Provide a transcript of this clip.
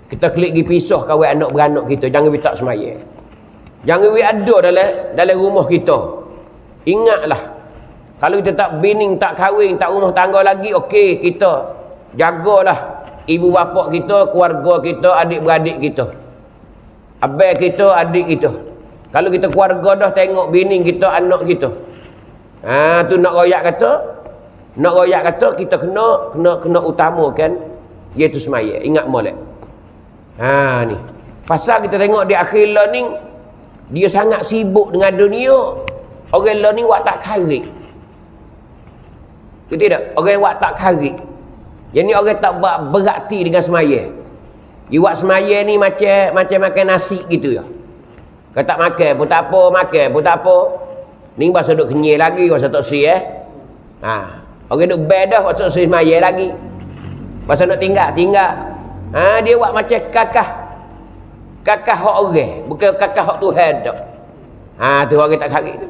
Kita klik pergi pisah kawan anak beranak kita. Jangan we tak semaya. Jangan we ada dalam rumah kita. Ingatlah. Kalau kita tak bining, tak kahwin, tak rumah tangga lagi, okey, kita jagalah ibu bapa kita, keluarga kita, adik-beradik kita. Abang kita, adik kita. Kalau kita keluarga dah tengok bining kita, anak kita. Tu nak royak kata kita kena utamakan iaitu semaya. Ingat molek. Ni. Pasal kita tengok di akhir learning dia sangat sibuk dengan dunia. Orang learning wak tak karik. Betul tak? Orang wak tak karik. Yang ni orang tak berarti dengan semaya. You buat semaya ni macam makan nasi gitu ya. Kalau tak makan pun tak apa, makan pun tak apa. Ni pasal duk kenyai lagi, pasal tak si orang duk bed dah, pasal si semaya lagi. Pasal nak tinggal. Dia buat macam kakah hak orang, bukan kakah hak Tuhan tak. Tu orang tak karik tu.